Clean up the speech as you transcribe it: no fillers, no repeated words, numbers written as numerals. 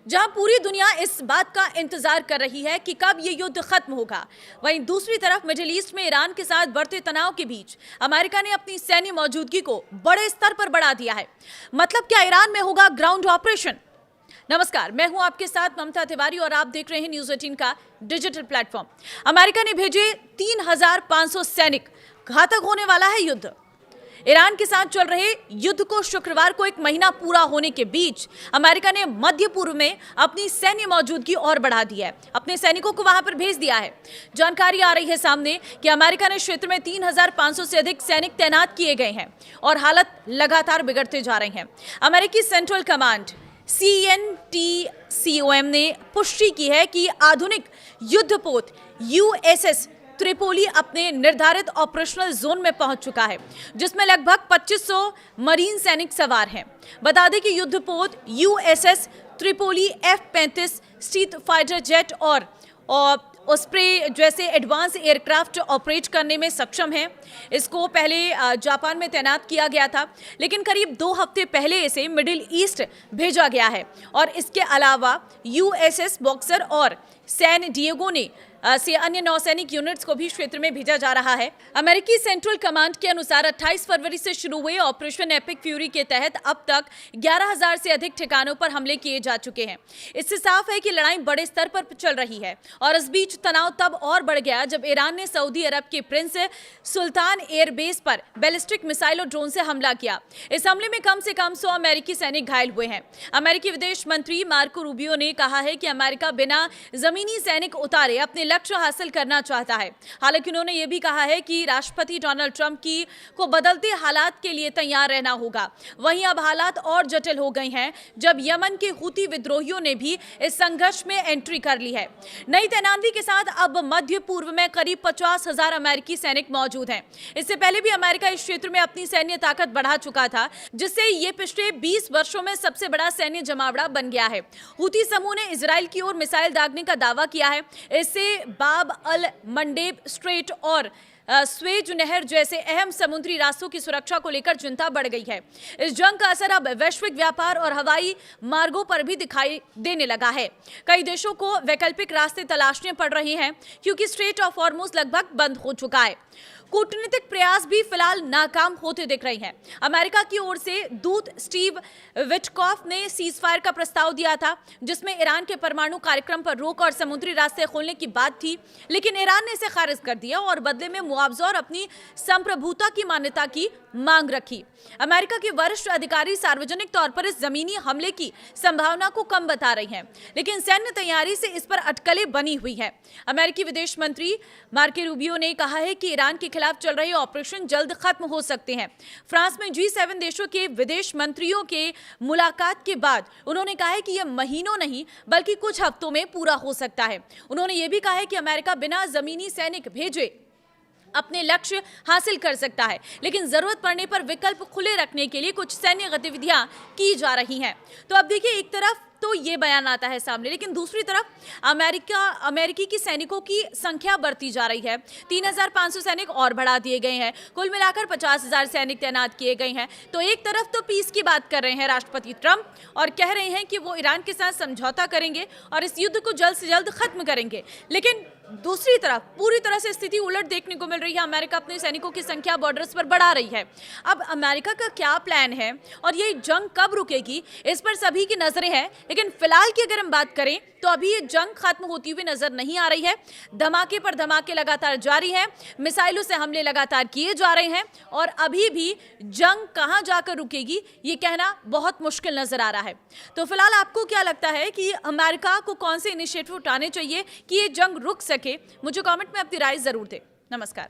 जहां पूरी दुनिया इस बात का इंतजार कर रही है कि कब ये युद्ध खत्म होगा, वहीं दूसरी तरफ मिडिल ईस्ट में ईरान के साथ बढ़ते तनाव के बीच अमेरिका ने अपनी सैन्य मौजूदगी को बड़े स्तर पर बढ़ा दिया है। मतलब क्या ईरान में होगा ग्राउंड ऑपरेशन? नमस्कार, मैं हूं आपके साथ ममता तिवारी और आप देख रहे हैं न्यूज़ 18 का डिजिटल प्लेटफॉर्म। अमेरिका ने भेजे 3,500 सैनिक। घातक होने वाला है युद्ध। ईरान के साथ चल रहे युद्ध को शुक्रवार को एक महीना पूरा होने के बीच अमेरिका ने मध्य पूर्व में अपनी सैन्य मौजूदगी और बढ़ा दी है, अपने सैनिकों को वहां पर भेज दिया है। जानकारी आ रही है सामने कि अमेरिका ने क्षेत्र में 3,500 से अधिक सैनिक तैनात किए गए हैं और हालत लगातार बिगड़ते जा रही है। अमेरिकी सेंट्रल कमांड CENTCOM ने पुष्टि की है कि आधुनिक युद्धपोत USS त्रिपोली अपने निर्धारित ऑपरेशनल जोन में पहुंच चुका है, जिसमें लगभग 2500 मरीन सैनिक सवार हैं। बता दें कि युद्धपोत USS Tripoli F-35 stealth fighter jet और ऑस्प्रे जैसे एडवांस एयरक्राफ्ट ऑपरेट करने में सक्षम है। इसको पहले जापान में तैनात किया गया था, लेकिन करीब 2 हफ्ते पहले इसे मिडिल ईस्ट भेजा गया है। और इसके अलावा USS बॉक्सर और सैन डिएगो से अन्य नौसैनिक यूनिट्स को भी क्षेत्र में भेजा जा रहा है। अमेरिकी सेंट्रल कमांड के अनुसार 28 फरवरी से शुरू हुए ऑपरेशन एपिक फ्यूरी के तहत अब तक 11,000 से अधिक ठिकानों पर हमले किए जा चुके हैं। इससे साफ है कि लड़ाई बड़े स्तर पर चल रही है और इस बीच तनाव तब और बढ़ गया जब ईरान ने सऊदी अरब के प्रिंस सुल्तान एयरबेस पर बैलिस्टिक मिसाइल और ड्रोन से हमला किया। इस हमले में कम से कम 100 अमेरिकी सैनिक घायल हुए हैं। अमेरिकी विदेश मंत्री मार्को रूबियो ने कहा है कि अमेरिका बिना जमीनी सैनिक उतारे अपने लक्ष्य हासिल करना चाहता है। हालांकि उन्होंने यह भी कहा है कि राष्ट्रपति डोनाल्ड ट्रंप को बदलते हालात के लिए तैयार रहना होगा। वहीं अब हालात और जटिल हो गए हैं जब यमन के हुती विद्रोहियों ने भी इस संघर्ष में एंट्री कर ली है। नई तैनाती के साथ अब मध्य पूर्व में करीब 50,000 अमेरिकी सैनिक मौजूद हैं। इससे पहले भी अमेरिका इस क्षेत्र में अपनी सैन्य ताकत बढ़ा चुका था, जिससे ये पिछले 20 वर्षों में सबसे बड़ा सैन्य जमावड़ा बन गया है। हुती समूह ने इजराइल की ओर मिसाइल दागने का दावा किया है। इससे बाब अल मंडेब स्ट्रेट और स्वेज नहर जैसे अहम समुद्री रास्तों की सुरक्षा को लेकर चिंता बढ़ गई है। इस जंग का असर अब वैश्विक व्यापार और हवाई मार्गों पर भी दिखाई देने लगा है। कई देशों को वैकल्पिक रास्ते तलाशने पड़ रहे हैं क्योंकि स्ट्रेट ऑफ हॉर्मुज लगभग बंद हो चुका है। कूटनीतिक प्रयास भी फिलहाल नाकाम होते दिख रहे हैं। अमेरिका की ओर से दूत स्टीव विटकॉफ ने सीज फायर का प्रस्ताव दिया था, जिसमें ईरान के परमाणु कार्यक्रम पर रोक और समुद्री रास्ते खोलने की बात थी, लेकिन ईरान ने इसे खारिज कर दिया और बदले में मुआवजा और अपनी संप्रभुता की मान्यता की मांग रखी। अमेरिका के वरिष्ठ अधिकारी सार्वजनिक तौर पर इस जमीनी हमले की संभावना को कम बता रही हैं, लेकिन सैन्य तैयारी से इस पर अटकलें बनी हुई है। अमेरिकी विदेश मंत्री मार्को रूबियो ने कहा है कि ईरान के खिलाफ चल रहे ऑपरेशन जल्द खत्म हो सकते हैं। फ्रांस में G7 देशों के विदेश मंत्रियों के मुलाकात के बाद उन्होंने कहा है कि यह महीनों नहीं बल्कि कुछ हफ्तों में पूरा हो सकता है। उन्होंने यह भी कहा है कि अमेरिका बिना जमीनी सैनिक भेजे अपने लक्ष्य हासिल कर सकता है, लेकिन जरूरत पड़ने पर विकल्प खुले रखने के लिए कुछ सैन्य गतिविधियां की जा रही हैं। तो अब देखिए, एक तरफ तो ये बयान आता है सामने, लेकिन दूसरी तरफ अमेरिकी की सैनिकों की संख्या बढ़ती जा रही है। 3,500 सैनिक और बढ़ा दिए गए हैं। कुल मिलाकर 50,000 सैनिक तैनात किए गए हैं। तो एक तरफ तो पीस की बात कर रहे हैं राष्ट्रपति ट्रंप और कह रहे हैं कि वो ईरान के साथ समझौता करेंगे और इस युद्ध को जल्द से जल्द खत्म करेंगे, लेकिन दूसरी तरफ पूरी तरह से स्थिति उलट देखने को मिल रही है। अमेरिका अपने सैनिकों की संख्या बॉर्डर्स पर बढ़ा रही है। अब अमेरिका का क्या प्लान है और ये जंग कब रुकेगी, इस पर सभी की नजरें हैं, लेकिन फिलहाल की अगर हम बात करें तो अभी ये जंग खत्म होती हुई नजर नहीं आ रही है। धमाके पर धमाके लगातार जारी है, मिसाइलों से हमले लगातार किए जा रहे हैं और अभी भी जंग कहां जाकर रुकेगी ये कहना बहुत मुश्किल नजर आ रहा है। तो फिलहाल आपको क्या लगता है कि अमेरिका को कौन से इनिशिएटिव उठाने चाहिए कि ये जंग रुक सके? मुझे कमेंट में अपनी राय जरूर दें। नमस्कार।